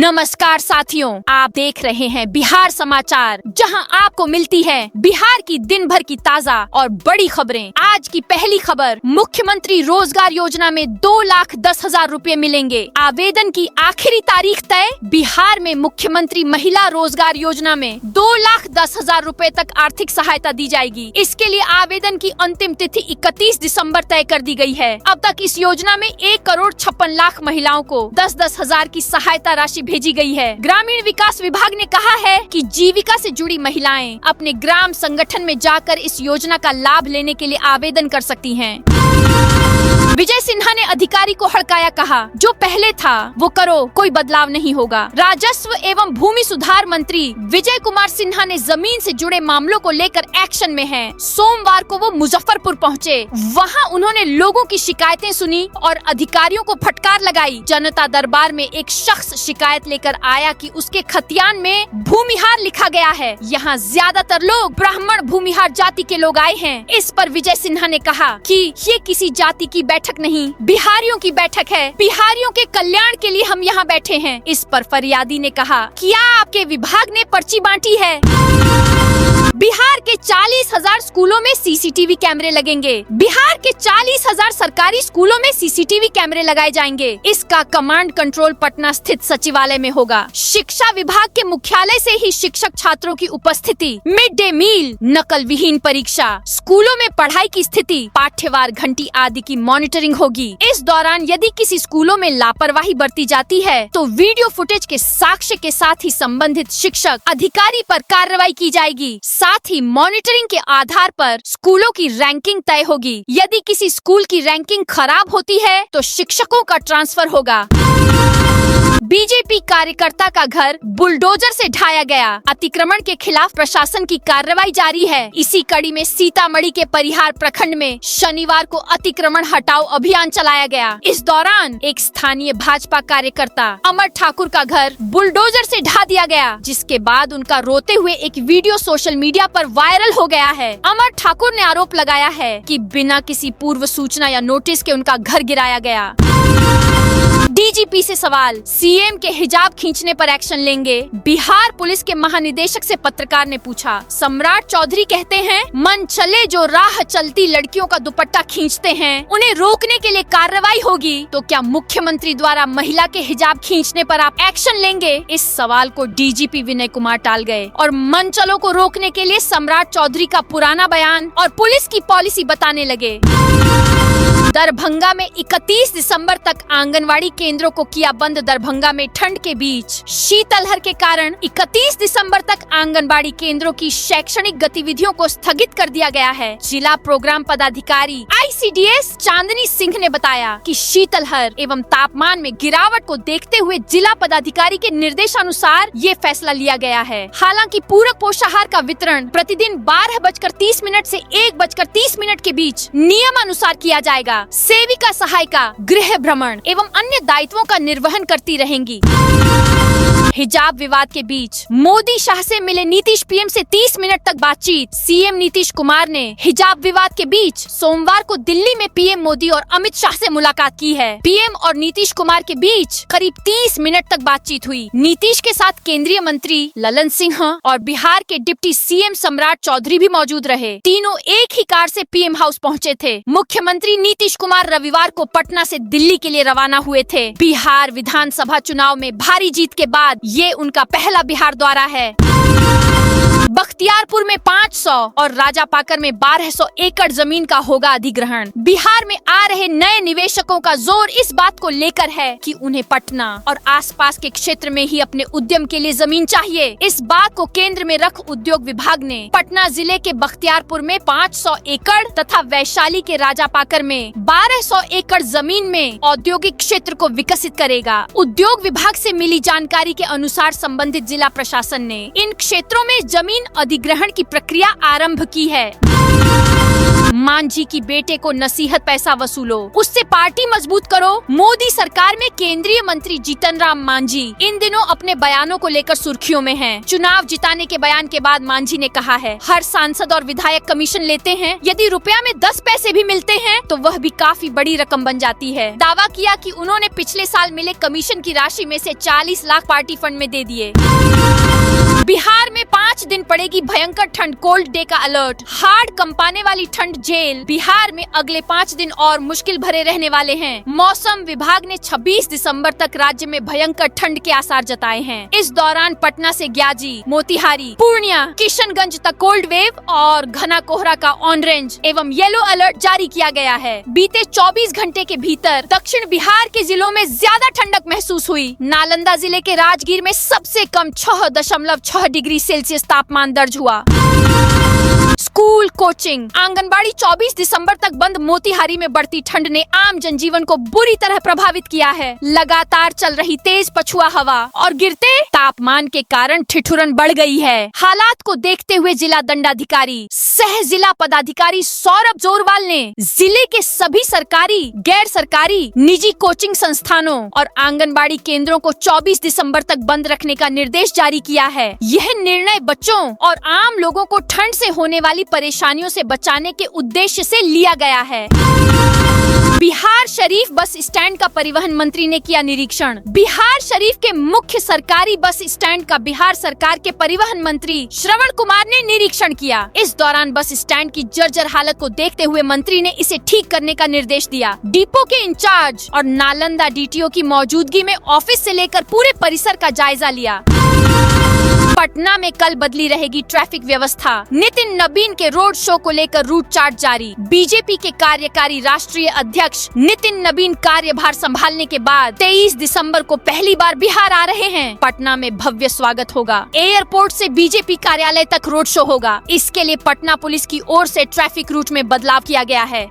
नमस्कार साथियों, आप देख रहे हैं बिहार समाचार, जहां आपको मिलती है बिहार की दिन भर की ताजा और बड़ी खबरें। आज की पहली खबर, मुख्यमंत्री रोजगार योजना में 2,10,000 रुपए मिलेंगे। आवेदन की आखिरी तारीख तय। बिहार में मुख्यमंत्री महिला रोजगार योजना में 2,10,000 रुपए तक आर्थिक सहायता दी जाएगी। इसके लिए आवेदन की अंतिम तिथि 31 दिसंबर तय कर दी गई है। अब तक इस योजना में 1,56,00,000 महिलाओं को 10,10,000 की सहायता राशि भेजी गई है। ग्रामीण विकास विभाग ने कहा है कि जीविका से जुड़ी महिलाएं अपने ग्राम संगठन में जाकर इस योजना का लाभ लेने के लिए आवेदन कर सकती हैं। विजय सिन्हा ने अधिकारी को हड़काया, कहा जो पहले था वो करो, कोई बदलाव नहीं होगा। राजस्व एवं भूमि सुधार मंत्री विजय कुमार सिन्हा ने जमीन से जुड़े मामलों को लेकर एक्शन में हैं। सोमवार को वो मुजफ्फरपुर पहुंचे। वहां उन्होंने लोगों की शिकायतें सुनी और अधिकारियों को फटकार लगाई। जनता दरबार में एक शख्स शिकायत लेकर आया कि उसके खतियान में भूमिहार लिखा गया है। यहाँ ज्यादातर लोग ब्राह्मण भूमिहार जाति के लोग आए हैं। इस पर विजय सिन्हा ने कहा कि ये किसी जाति की बैठक नहीं, बिहारियों की बैठक है। बिहारियों के कल्याण के लिए हम यहाँ बैठे हैं। इस पर फरियादी ने कहा, क्या आपके विभाग ने पर्ची बांटी है? बिहार के 40,000 स्कूलों में सीसीटीवी कैमरे लगेंगे। बिहार के 40,000 सरकारी स्कूलों में सीसीटीवी कैमरे लगाए जाएंगे। इसका कमांड कंट्रोल पटना स्थित सचिवालय में होगा। शिक्षा विभाग के मुख्यालय से ही शिक्षक छात्रों की उपस्थिति, मिड डे मील, नकल विहीन परीक्षा, स्कूलों में पढ़ाई की स्थिति, पाठ्यवार घंटी आदि की मॉनिटरिंग होगी। इस दौरान यदि किसी स्कूलों में लापरवाही बरती जाती है तो वीडियो फुटेज के साक्ष्य के साथ ही संबंधित शिक्षक अधिकारी पर कार्रवाई की जाएगी। साथ ही मॉनिटरिंग के आधार पर स्कूलों की रैंकिंग तय होगी। यदि किसी स्कूल की रैंकिंग खराब होती है तो शिक्षकों का ट्रांसफर होगा। बीजेपी कार्यकर्ता का घर बुलडोजर से ढाया गया। अतिक्रमण के खिलाफ प्रशासन की कार्रवाई जारी है। इसी कड़ी में सीतामढ़ी के परिहार प्रखंड में शनिवार को अतिक्रमण हटाओ अभियान चलाया गया। इस दौरान एक स्थानीय भाजपा कार्यकर्ता अमर ठाकुर का घर बुलडोजर से ढा दिया गया, जिसके बाद उनका रोते हुए एक वीडियो सोशल मीडिया पर वायरल हो गया है। अमर ठाकुर ने आरोप लगाया है कि बिना किसी पूर्व सूचना या नोटिस के उनका घर गिराया गया। डीजीपी से सवाल, सीएम के हिजाब खींचने पर एक्शन लेंगे। बिहार पुलिस के महानिदेशक से पत्रकार ने पूछा। सम्राट चौधरी कहते हैं, मन चले जो राह चलती लड़कियों का दुपट्टा खींचते हैं उन्हें रोकने के लिए कार्रवाई होगी, तो क्या मुख्यमंत्री द्वारा महिला के हिजाब खींचने पर आप एक्शन लेंगे? इस सवाल को डीजीपी विनय कुमार टाल गए और मन चलो को रोकने के लिए सम्राट चौधरी का पुराना बयान और पुलिस की पॉलिसी बताने लगे। दरभंगा में 31 दिसंबर तक आंगनवाड़ी केंद्रों को किया बंद। दरभंगा में ठंड के बीच शीतलहर के कारण 31 दिसंबर तक आंगनबाड़ी केंद्रों की शैक्षणिक गतिविधियों को स्थगित कर दिया गया है। जिला प्रोग्राम पदाधिकारी ICDS चांदनी सिंह ने बताया कि शीतलहर एवं तापमान में गिरावट को देखते हुए जिला पदाधिकारी के निर्देशानुसार ये फैसला लिया गया है। हालांकि पूरक पोषाहार का वितरण प्रतिदिन 12:30 से 1:30 के बीच नियमानुसार किया जाएगा। सेविका सहायिका गृह भ्रमण एवं अन्य दायित्वों का निर्वहन करती रहेंगी। हिजाब विवाद के बीच मोदी शाह से मिले नीतीश, पीएम से 30 मिनट तक बातचीत। सीएम नीतीश कुमार ने हिजाब विवाद के बीच सोमवार को दिल्ली में पीएम मोदी और अमित शाह से मुलाकात की है। पीएम और नीतीश कुमार के बीच करीब 30 मिनट तक बातचीत हुई। नीतीश के साथ केंद्रीय मंत्री ललन सिंह और बिहार के डिप्टी सीएम सम्राट चौधरी भी मौजूद रहे। तीनों एक ही कार से पीएम हाउस पहुँचे थे। मुख्यमंत्री नीतीश कुमार रविवार को पटना से दिल्ली के लिए रवाना हुए थे। बिहार विधानसभा चुनाव में भारी जीत के बाद ये उनका पहला बिहार दौरा है। बख्तियारपुर में 500 और राजापाकर में 1200 एकड़ जमीन का होगा अधिग्रहण। बिहार में आ रहे नए निवेशकों का जोर इस बात को लेकर है कि उन्हें पटना और आसपास के क्षेत्र में ही अपने उद्यम के लिए जमीन चाहिए। इस बात को केंद्र में रख उद्योग विभाग ने पटना जिले के बख्तियारपुर में 500 एकड़ तथा वैशाली के राजापाकर में 1200 एकड़ जमीन में औद्योगिक क्षेत्र को विकसित करेगा। उद्योग विभाग से मिली जानकारी के अनुसार संबंधित जिला प्रशासन ने इन क्षेत्रों में जमीन अधिग्रहण की प्रक्रिया आरंभ की है। मांझी की बेटे को नसीहत पैसा वसूलो, उससे पार्टी मजबूत करो। मोदी सरकार में केंद्रीय मंत्री जीतन राम मांझी इन दिनों अपने बयानों को लेकर सुर्खियों में हैं। चुनाव जिताने के बयान के बाद मांझी ने कहा है, हर सांसद और विधायक कमीशन लेते हैं, यदि रुपया में 10 पैसे भी मिलते हैं तो वह भी काफी बड़ी रकम बन जाती है। दावा किया कि उन्होंने पिछले साल मिले कमीशन की राशि में से 40 लाख पार्टी फंड में दे दिए। बिहार में 5 दिन पड़ेगी भयंकर ठंड, कोल्ड डे का अलर्ट। हार्ड कंपाने वाली ठंड जेल। बिहार में अगले 5 दिन और मुश्किल भरे रहने वाले हैं। मौसम विभाग ने 26 दिसंबर तक राज्य में भयंकर ठंड के आसार जताए हैं। इस दौरान पटना से ग्याजी, मोतिहारी, पूर्णिया, किशनगंज तक कोल्ड वेव और घना कोहरा का ऑरेंज एवं येलो अलर्ट जारी किया गया है। बीते 24 घंटे के भीतर दक्षिण बिहार के जिलों में ज्यादा ठंडक महसूस हुई। नालंदा जिले के राजगीर में सबसे कम 6.6 डिग्री सेल्सियस तापमान दर्ज हुआ। स्कूल, कोचिंग, आंगनबाड़ी 24 दिसंबर तक बंद। मोतिहारी में बढ़ती ठंड ने आम जनजीवन को बुरी तरह प्रभावित किया है। लगातार चल रही तेज पछुआ हवा और गिरते तापमान के कारण ठिठुरन बढ़ गई है। हालात को देखते हुए जिला दंडाधिकारी सह जिला पदाधिकारी सौरभ जोरवाल ने जिले के सभी सरकारी, गैर सरकारी, निजी कोचिंग संस्थानों और आंगनबाड़ी केंद्रों को 24 दिसंबर तक बंद रखने का निर्देश जारी किया है। यह निर्णय बच्चों और आम लोगों को ठंड से होने वाली परेशानियों से बचाने के उद्देश्य से लिया गया है। बिहार शरीफ बस स्टैंड का परिवहन मंत्री ने किया निरीक्षण। बिहार शरीफ के मुख्य सरकारी बस स्टैंड का बिहार सरकार के परिवहन मंत्री श्रवण कुमार ने निरीक्षण किया। इस दौरान बस स्टैंड की जर्जर हालत को देखते हुए मंत्री ने इसे ठीक करने का निर्देश दिया। डिपो के इंचार्ज और नालंदा डीटीओ की मौजूदगी में ऑफिस से लेकर पूरे परिसर का जायजा लिया। पटना में कल बदली रहेगी ट्रैफिक व्यवस्था। नितिन नवीन के रोड शो को लेकर रूट चार्ट जारी। बीजेपी के कार्यकारी राष्ट्रीय अध्यक्ष नितिन नवीन कार्यभार संभालने के बाद 23 दिसंबर को पहली बार बिहार आ रहे हैं। पटना में भव्य स्वागत होगा। एयरपोर्ट से बीजेपी कार्यालय तक रोड शो होगा। इसके लिए पटना पुलिस की ओर से ट्रैफिक रूट में बदलाव किया गया है।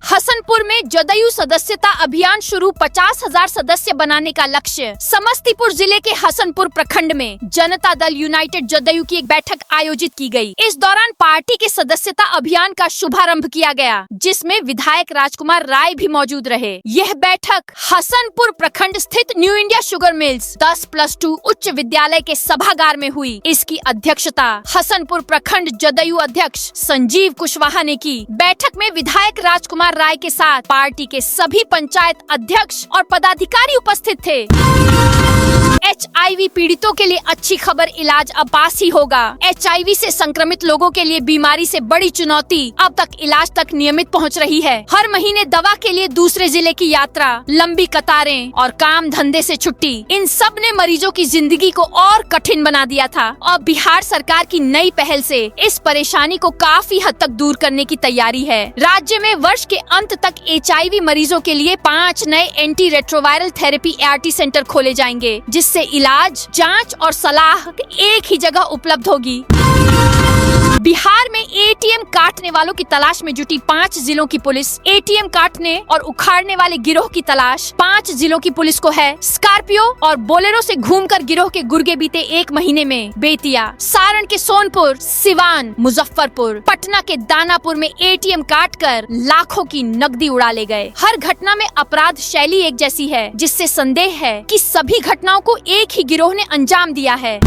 हसनपुर में जदयू सदस्यता अभियान शुरू, 50,000 सदस्य बनाने का लक्ष्य। समस्तीपुर जिले के हसनपुर प्रखंड में जनता दल यूनाइटेड जदयू की एक बैठक आयोजित की गई। इस दौरान पार्टी के सदस्यता अभियान का शुभारंभ किया गया, जिसमें विधायक राजकुमार राय भी मौजूद रहे। यह बैठक हसनपुर प्रखंड स्थित न्यू इंडिया शुगर मिल्स 10+2 उच्च विद्यालय के सभागार में हुई। इसकी अध्यक्षता हसनपुर प्रखंड जदयू अध्यक्ष संजीव कुशवाहा ने की। बैठक में विधायक राजकुमार राय के साथ पार्टी के सभी पंचायत अध्यक्ष और पदाधिकारी उपस्थित थे। HIV पीड़ितों के लिए अच्छी खबर, इलाज अब पास ही होगा। HIV से संक्रमित लोगों के लिए बीमारी से बड़ी चुनौती अब तक इलाज तक नियमित पहुंच रही है। हर महीने दवा के लिए दूसरे जिले की यात्रा, लंबी कतारें और काम धंधे से छुट्टी, इन सब ने मरीजों की जिंदगी को और कठिन बना दिया था। और बिहार सरकार की नई पहल से इस परेशानी को काफी हद तक दूर करने की तैयारी है। राज्य में वर्ष के अंत तक HIV मरीजों के लिए 5 नए anti retroviral therapy ART centre खोले जाएंगे, जिससे इलाज, जांच और सलाह एक ही जगह उपलब्ध होगी। बिहार में ATM काटने वालों की तलाश में जुटी 5 जिलों की पुलिस। ATM काटने और उखाड़ने वाले गिरोह की तलाश 5 जिलों की पुलिस को है। स्कॉर्पियो और बोलेरो से घूमकर गिरोह के गुर्गे बीते 1 महीने में बेतिया, सारण के सोनपुर, सिवान, मुजफ्फरपुर, पटना के दानापुर में ATM काटकर लाखों की नकदी उड़ा ले गए। हर घटना में अपराध शैली एक जैसी है, जिससे संदेह है कि सभी घटनाओं को एक ही गिरोह ने अंजाम दिया है।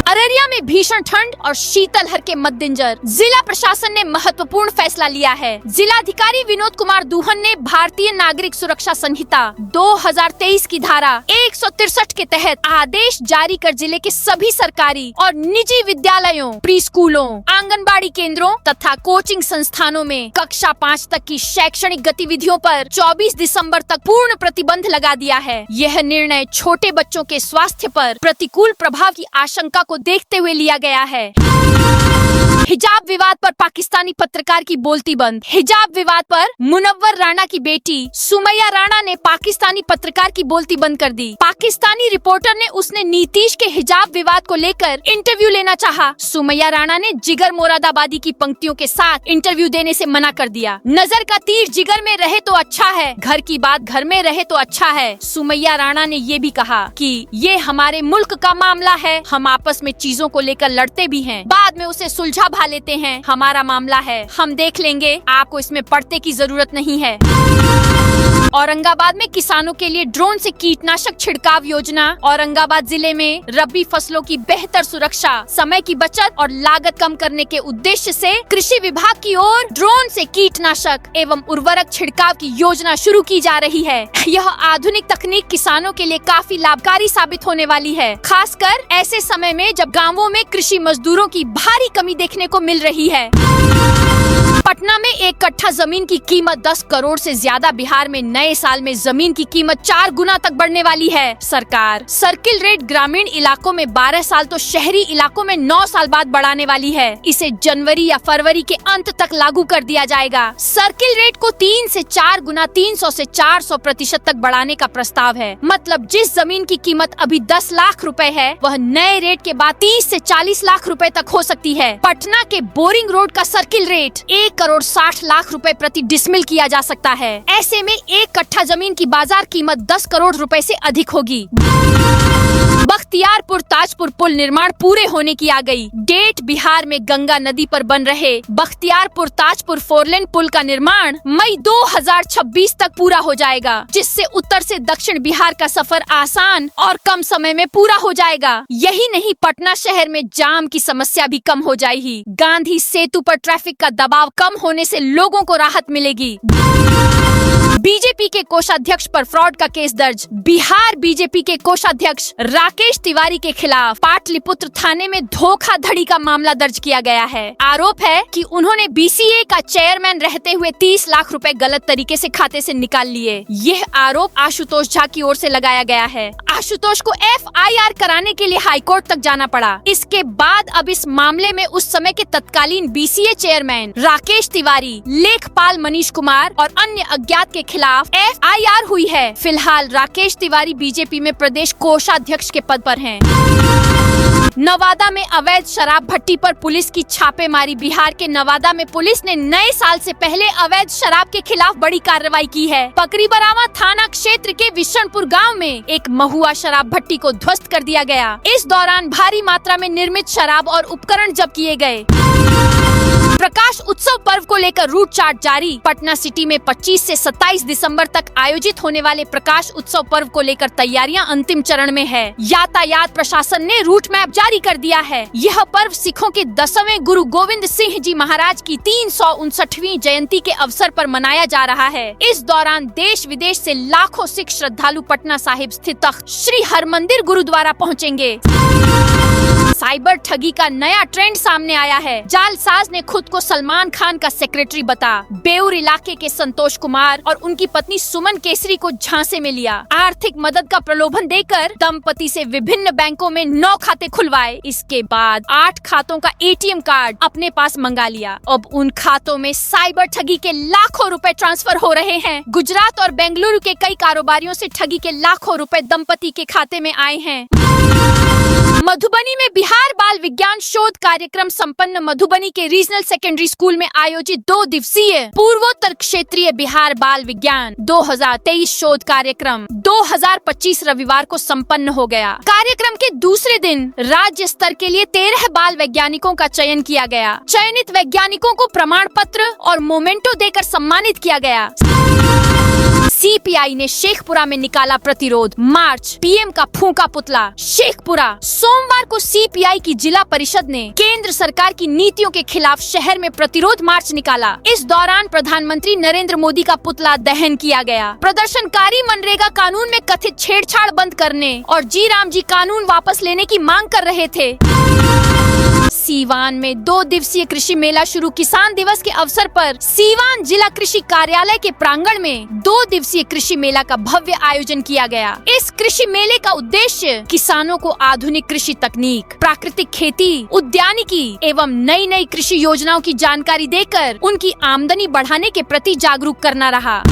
अररिया में भीषण ठंड और शीतलहर के मद्देनजर जिला प्रशासन ने महत्वपूर्ण फैसला लिया है। जिलाधिकारी विनोद कुमार दूहन ने भारतीय नागरिक सुरक्षा संहिता 2023 की धारा 163 के तहत आदेश जारी कर जिले के सभी सरकारी और निजी विद्यालयों, प्री स्कूलों, आंगनबाड़ी केंद्रों तथा कोचिंग संस्थानों में कक्षा 5 तक की शैक्षणिक गतिविधियों पर 24 दिसंबर तक पूर्ण प्रतिबंध लगा दिया है। यह निर्णय छोटे बच्चों के स्वास्थ्य पर प्रतिकूल प्रभाव की आशंका को देखते हुए लिया गया है। हिजाब विवाद पर पाकिस्तानी पत्रकार की बोलती बंद। हिजाब विवाद पर मुनव्वर राणा की बेटी सुमैया राणा ने पाकिस्तानी पत्रकार की बोलती बंद कर दी। पाकिस्तानी रिपोर्टर ने उसने नीतीश के हिजाब विवाद को लेकर इंटरव्यू लेना चाहा। सुमैया राणा ने जिगर मोरादाबादी की पंक्तियों के साथ इंटरव्यू देने से मना कर दिया। नजर का तीर जिगर में रहे तो अच्छा है, घर की बात घर में रहे तो अच्छा है। सुमैया राणा ने ये भी कहा कि ये हमारे मुल्क का मामला है, हम आपस में चीजों को लेकर लड़ते भी हैं, बाद में उसे सुलझा दबा लेते हैं, हमारा मामला है, हम देख लेंगे, आपको इसमें पढ़ने की जरूरत नहीं है। औरंगाबाद में किसानों के लिए ड्रोन से कीटनाशक छिड़काव योजना। औरंगाबाद जिले में रबी फसलों की बेहतर सुरक्षा, समय की बचत और लागत कम करने के उद्देश्य से कृषि विभाग की ओर ड्रोन से कीटनाशक एवं उर्वरक छिड़काव की योजना शुरू की जा रही है। यह आधुनिक तकनीक किसानों के लिए काफी लाभकारी साबित होने वाली है, खासकर ऐसे समय में जब गाँवों में कृषि मजदूरों की भारी कमी देखने को मिल रही है। पटना में एक कट्ठा जमीन की कीमत 10 करोड़ से ज्यादा। बिहार में नए साल में जमीन की कीमत 4 गुना तक बढ़ने वाली है। सरकार सर्किल रेट ग्रामीण इलाकों में 12 साल तो शहरी इलाकों में 9 साल बाद बढ़ाने वाली है। इसे जनवरी या फरवरी के अंत तक लागू कर दिया जाएगा। सर्किल रेट को 3 से 4 गुना 300 से 400% तक बढ़ाने का प्रस्ताव है। मतलब जिस जमीन की कीमत अभी 10 लाख रुपए है, वह नए रेट के बाद 30 से 40 लाख रुपए तक हो सकती है। पटना के बोरिंग रोड का सर्किल रेट 1 करोड़ 60 लाख रुपए प्रति डिसमिल किया जा सकता है। ऐसे में एक कट्ठा जमीन की बाजार कीमत 10 करोड़ रुपए से अधिक होगी। बख्तियारपुर ताजपुर पुल निर्माण पूरे होने की आ गई डेट। बिहार में गंगा नदी पर बन रहे बख्तियारपुर ताजपुर 4 लेन पुल का निर्माण मई 2026 तक पूरा हो जाएगा, जिससे उत्तर से दक्षिण बिहार का सफर आसान और कम समय में पूरा हो जाएगा। यही नहीं, पटना शहर में जाम की समस्या भी कम हो जाएगी। गांधी सेतु पर ट्रैफिक का दबाव कम होने से लोगों को राहत मिलेगी। बीजेपी के कोषाध्यक्ष पर फ्रॉड का केस दर्ज। बिहार बीजेपी के कोषाध्यक्ष राकेश तिवारी के खिलाफ पाटलिपुत्र थाने में धोखाधड़ी का मामला दर्ज किया गया है। आरोप है कि उन्होंने बीसीए का चेयरमैन रहते हुए 30 लाख रुपए गलत तरीके से खाते से निकाल लिए। यह आरोप आशुतोष झा की ओर से लगाया गया है। आशुतोष को FIR कराने के लिए हाईकोर्ट तक जाना पड़ा। इसके बाद अब इस मामले में उस समय के तत्कालीन बीसीए चेयरमैन राकेश तिवारी, लेखपाल मनीष कुमार और अन्य अज्ञात के खिलाफ FIR हुई है। फिलहाल राकेश तिवारी बीजेपी में प्रदेश कोषाध्यक्ष के पद पर हैं। नवादा में अवैध शराब भट्टी पर पुलिस की छापेमारी। बिहार के नवादा में पुलिस ने नए साल से पहले अवैध शराब के खिलाफ बड़ी कार्रवाई की है। पकरीबरावा थाना क्षेत्र के विशनपुर गांव में एक महुआ शराब भट्टी को ध्वस्त कर दिया गया। इस दौरान भारी मात्रा में निर्मित शराब और उपकरण जब्त किए गए। प्रकाश उत्सव पर्व को लेकर रूट चार्ट जारी। पटना सिटी में 25 से 27 दिसंबर तक आयोजित होने वाले प्रकाश उत्सव पर्व को लेकर तैयारियां अंतिम चरण में है। यातायात प्रशासन ने रूट मैप जारी कर दिया है। यह पर्व सिखों के 10वें गुरु गोविंद सिंह जी महाराज की 359वीं जयंती के अवसर पर मनाया जा रहा है। इस दौरान देश विदेश से लाखों सिख श्रद्धालु पटना साहिब स्थित तख्त श्री हरमंदिर गुरुद्वारा पहुँचेंगे। साइबर ठगी का नया ट्रेंड सामने आया है। जालसाज ने खुद को सलमान खान का सेक्रेटरी बता बेउर इलाके के संतोष कुमार और उनकी पत्नी सुमन केसरी को झांसे में लिया। आर्थिक मदद का प्रलोभन देकर दंपति से विभिन्न बैंकों में 9 खाते खुलवाए। इसके बाद 8 खातों का ATM कार्ड अपने पास मंगा लिया। अब उन खातों में साइबर ठगी के लाखों रुपए ट्रांसफर हो रहे हैं। गुजरात और बेंगलुरु के कई कारोबारियों से ठगी के लाखों रुपए दंपति के खाते में आए हैं। मधुबनी में बिहार बाल विज्ञान शोध कार्यक्रम संपन्न। मधुबनी के रीजनल सेकेंडरी स्कूल में आयोजित 2 दिवसीय पूर्वोत्तर क्षेत्रीय बिहार बाल विज्ञान 2023 शोध कार्यक्रम 2025 रविवार को संपन्न हो गया। कार्यक्रम के दूसरे दिन राज्य स्तर के लिए 13 बाल वैज्ञानिकों का चयन किया गया। चयनित वैज्ञानिकों को प्रमाण पत्र और मोमेंटो देकर सम्मानित किया गया। CPI ने शेखपुरा में निकाला प्रतिरोध मार्च। PM का फूंका पुतला। शेखपुरा। सोमवार को CPI की जिला परिषद ने केंद्र सरकार की नीतियों के खिलाफ शहर में प्रतिरोध मार्च निकाला। इस दौरान प्रधानमंत्री नरेंद्र मोदी का पुतला दहन किया गया। प्रदर्शनकारी मनरेगा कानून में कथित छेड़छाड़ बंद करने और जी राम जी कानून वापस लेने की मांग कर रहे थे। सीवान में 2 दिवसीय कृषि मेला शुरू। किसान दिवस के अवसर पर सीवान जिला कृषि कार्यालय के प्रांगण में 2 दिवसीय कृषि मेला का भव्य आयोजन किया गया। इस कृषि मेले का उद्देश्य किसानों को आधुनिक कृषि तकनीक, प्राकृतिक खेती, उद्यानिकी एवं नई नई कृषि योजनाओं की जानकारी देकर उनकी आमदनी बढ़ाने के प्रति जागरूक करना रहा।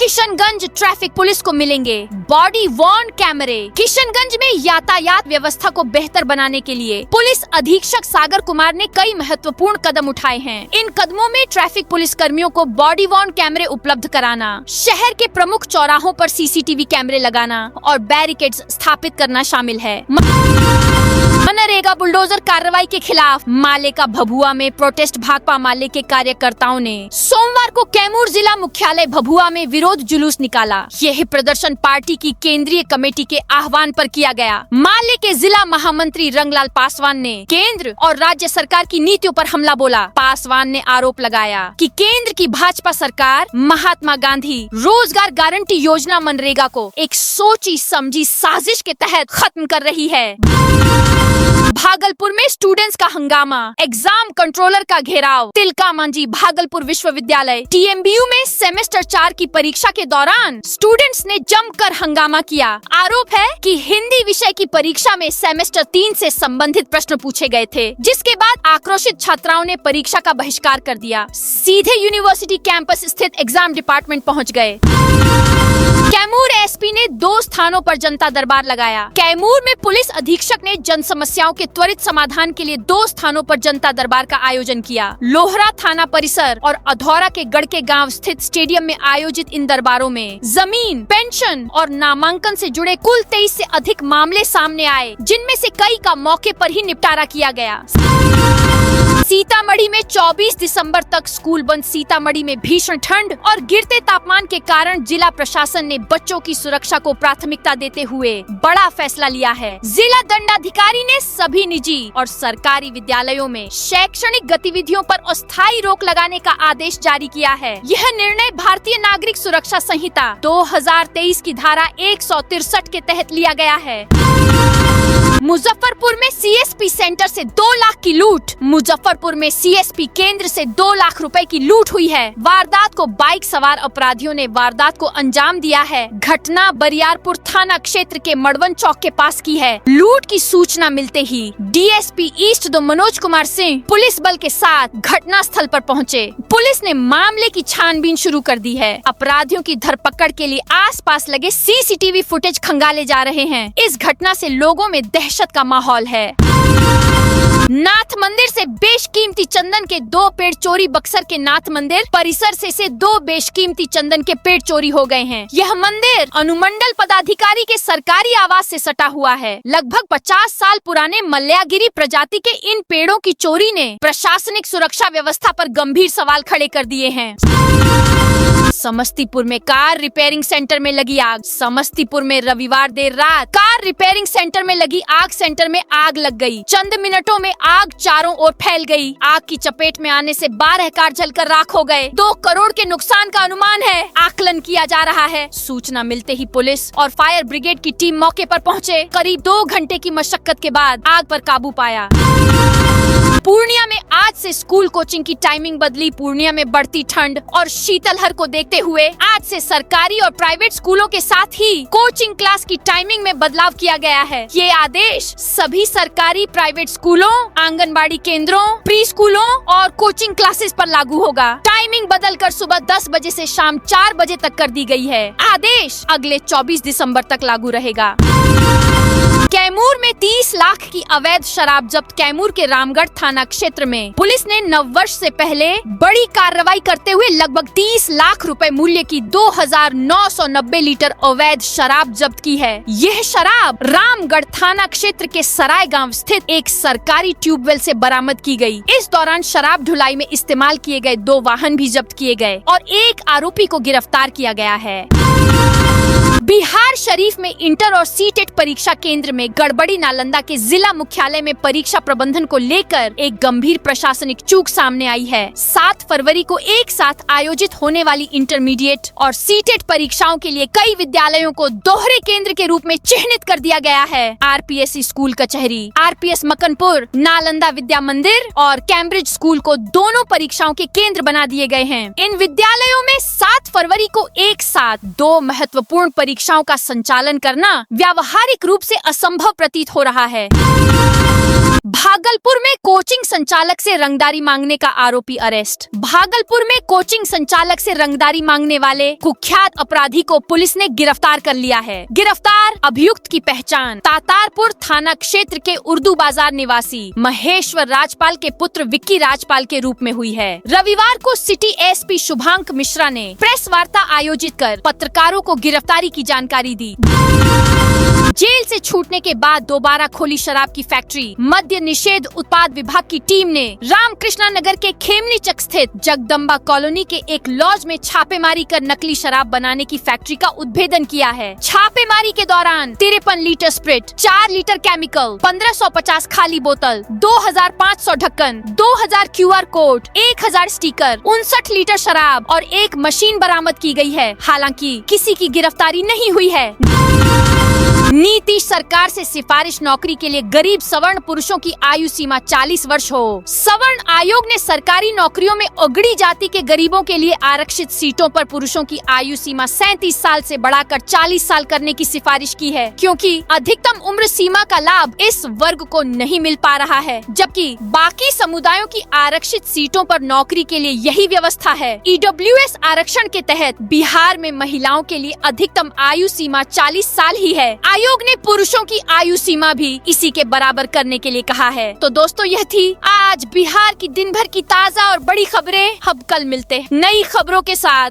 किशनगंज ट्रैफिक पुलिस को मिलेंगे बॉडी वॉर्न कैमरे। किशनगंज में यातायात व्यवस्था को बेहतर बनाने के लिए पुलिस अधीक्षक सागर कुमार ने कई महत्वपूर्ण कदम उठाए हैं। इन कदमों में ट्रैफिक पुलिस कर्मियों को बॉडी वॉर्न कैमरे उपलब्ध कराना, शहर के प्रमुख चौराहों पर CCTV कैमरे लगाना और बैरिकेड्स स्थापित करना शामिल है। मनरेगा बुलडोजर कार्रवाई के खिलाफ माले का भभुआ में प्रोटेस्ट। भाकपा माले के कार्यकर्ताओं ने सोमवार को कैमूर जिला मुख्यालय भभुआ में विरोध जुलूस निकाला। यह प्रदर्शन पार्टी की केंद्रीय कमेटी के आह्वान पर किया गया। माले के जिला महामंत्री रंगलाल पासवान ने केंद्र और राज्य सरकार की नीतियों पर हमला बोला। पासवान ने आरोप लगाया कि केंद्र की भाजपा सरकार महात्मा गांधी रोजगार गारंटी योजना मनरेगा को एक सोची समझी साजिश के तहत खत्म कर रही है। भागलपुर में स्टूडेंट्स का हंगामा, एग्जाम कंट्रोलर का घेराव। तिलका मांझी भागलपुर विश्वविद्यालय TMBU में सेमेस्टर 4 की परीक्षा के दौरान स्टूडेंट्स ने जमकर हंगामा किया। आरोप है कि हिंदी विषय की परीक्षा में सेमेस्टर 3 से संबंधित प्रश्न पूछे गए थे, जिसके बाद आक्रोशित छात्राओं ने परीक्षा का बहिष्कार कर दिया। सीधे यूनिवर्सिटी कैंपस स्थित एग्जाम डिपार्टमेंट पहुँच गए। कैमूर एसपी ने 2 स्थानों पर जनता दरबार लगाया। कैमूर में पुलिस अधीक्षक ने जन समस्याओं के त्वरित समाधान के लिए 2 स्थानों पर जनता दरबार का आयोजन किया। लोहरा थाना परिसर और अधौरा के गढ़ के गांव स्थित स्टेडियम में आयोजित इन दरबारों में जमीन, पेंशन और नामांकन से जुड़े कुल 23 से अधिक मामले सामने आए, जिनमें से कई का मौके पर ही निपटारा किया गया। सीतामढ़ी में 24 दिसंबर तक स्कूल बंद। सीतामढ़ी में भीषण ठंड और गिरते तापमान के कारण जिला प्रशासन ने बच्चों की सुरक्षा को प्राथमिकता देते हुए बड़ा फैसला लिया है। जिला दंडाधिकारी ने सभी निजी और सरकारी विद्यालयों में शैक्षणिक गतिविधियों पर अस्थायी रोक लगाने का आदेश जारी किया है। यह निर्णय भारतीय नागरिक सुरक्षा संहिता 2023 की धारा 163 के तहत लिया गया है। मुजफ्फरपुर में CSP सेंटर से 2 लाख की लूट। मुजफ्फरपुर में CSP केंद्र से 2 लाख रुपए की लूट हुई है। वारदात को बाइक सवार अपराधियों ने वारदात को अंजाम दिया है। घटना बरियारपुर थाना क्षेत्र के मड़वन चौक के पास की है। लूट की सूचना मिलते ही DSP east 2 Manoj Kumar Singh police बल के साथ घटना स्थल पर पहुँचे। पुलिस ने मामले की छानबीन शुरू कर दी है। अपराधियों की धरपकड़ के लिए आसपास लगे CCTV फुटेज खंगाले जा रहे हैं। इस घटना से लोगों में दहशत का माहौल है। नाथ मंदिर से बेशकीमती चंदन के 2 पेड़ चोरी। बक्सर के नाथ मंदिर परिसर से 2 बेशकीमती चंदन के पेड़ चोरी हो गए हैं। यह मंदिर अनुमंडल पदाधिकारी के सरकारी आवास से सटा हुआ है। लगभग 50 साल पुराने मल्यागिरी प्रजाति के इन पेड़ों की चोरी ने प्रशासनिक सुरक्षा व्यवस्था पर गंभीर सवाल खड़े कर दिए हैं। समस्तीपुर में कार रिपेयरिंग सेंटर में लगी आग। समस्तीपुर में रविवार देर रात कार रिपेयरिंग सेंटर में लगी आग। सेंटर में आग लग गई। चंद मिनटों में आग चारों ओर फैल गई। आग की चपेट में आने से 12 कार जलकर राख हो गए। 2 करोड़ के नुकसान का अनुमान है। आकलन किया जा रहा है। सूचना मिलते ही पुलिस और फायर ब्रिगेड की टीम मौके पर पहुंचे। करीब 2 घंटे की मशक्कत के बाद आग पर काबू पाया। पूर्णिया में आज से स्कूल कोचिंग की टाइमिंग बदली। पूर्णिया में बढ़ती ठंड और शीतलहर को देखते हुए आज से सरकारी और प्राइवेट स्कूलों के साथ ही कोचिंग क्लास की टाइमिंग में बदलाव किया गया है। ये आदेश सभी सरकारी प्राइवेट स्कूलों, आंगनबाड़ी केंद्रों, प्री स्कूलों और कोचिंग क्लासेस पर लागू होगा। टाइमिंग बदलकर सुबह 10 बजे से शाम 4 बजे तक कर दी गई है। आदेश अगले 24 दिसंबर तक लागू रहेगा। कैमूर में 30 लाख की अवैध शराब जब्त। कैमूर के रामगढ़ थाना क्षेत्र में पुलिस ने नववर्ष से पहले बड़ी कार्रवाई करते हुए लगभग 30 लाख रुपए मूल्य की 2990 लीटर अवैध शराब जब्त की है। यह शराब रामगढ़ थाना क्षेत्र के सराय गांव स्थित एक सरकारी ट्यूबवेल से बरामद की गई। इस दौरान शराब ढुलाई में इस्तेमाल किए गए 2 वाहन भी जब्त किए गए और एक आरोपी को गिरफ्तार किया गया है। बिहार शरीफ में इंटर और सीटेट परीक्षा केंद्र में गड़बड़ी। नालंदा के जिला मुख्यालय में परीक्षा प्रबंधन को लेकर एक गंभीर प्रशासनिक चूक सामने आई है। 7 फरवरी को एक साथ आयोजित होने वाली इंटरमीडिएट और सीटेट परीक्षाओं के लिए कई विद्यालयों को दोहरे केंद्र के रूप में चिन्हित कर दिया गया है। RPSC स्कूल कचहरी, RPS मकनपुर, नालंदा विद्या मंदिर और कैम्ब्रिज स्कूल को दोनों परीक्षाओं के केंद्र बना दिए गए हैं। इन विद्यालयों में 7 फरवरी को एक साथ 2 महत्वपूर्ण परीक्षाओं का संचालन करना व्यावहारिक रूप से असंभव प्रतीत हो रहा है। भागलपुर में कोचिंग संचालक से रंगदारी मांगने का आरोपी अरेस्ट। भागलपुर में कोचिंग संचालक से रंगदारी मांगने वाले कुख्यात अपराधी को पुलिस ने गिरफ्तार कर लिया है। गिरफ्तार अभियुक्त की पहचान तातारपुर थाना क्षेत्र के उर्दू बाजार निवासी महेश्वर राजपाल के पुत्र विक्की राजपाल के रूप में हुई है। रविवार को सिटी SP शुभांक मिश्रा ने प्रेस वार्ता आयोजित कर पत्रकारों को गिरफ्तारी की जानकारी दी। जेल से छूटने के बाद दोबारा खोली शराब की फैक्ट्री। मद्य निषेध उत्पाद विभाग की टीम ने रामकृष्णा नगर के खेमनीचक स्थित जगदम्बा कॉलोनी के एक लॉज में छापेमारी कर नकली शराब बनाने की फैक्ट्री का उद्भेदन किया है। छापेमारी के दौरान 53 लीटर स्प्रिट, 4 लीटर केमिकल, 1550 खाली बोतल, 2500 ढक्कन, 2000 QR कोड, 1000 स्टिकर, 59 लीटर शराब और एक मशीन बरामद की गई है। हालांकि किसी की गिरफ्तारी नहीं हुई है। नीतीश सरकार से सिफारिश नौकरी के लिए गरीब सवर्ण पुरुषों की आयु सीमा 40 वर्ष हो। सवर्ण आयोग ने सरकारी नौकरियों में उगड़ी जाति के गरीबों के लिए आरक्षित सीटों पर पुरुषों की आयु सीमा 37 साल से बढ़ाकर 40 साल करने की सिफारिश की है, क्योंकि अधिकतम उम्र सीमा का लाभ इस वर्ग को नहीं मिल पा रहा है, जबकि बाकी समुदायों की आरक्षित सीटों पर नौकरी के लिए यही व्यवस्था है। EWS आरक्षण के तहत बिहार में महिलाओं के लिए अधिकतम आयु सीमा 40 साल ही है। आयोग ने पुरुषों की आयु सीमा भी इसी के बराबर करने के लिए कहा है। तो दोस्तों, यह थी आज बिहार की दिन भर की ताजा और बड़ी खबरें। अब कल मिलते हैं नई खबरों के साथ।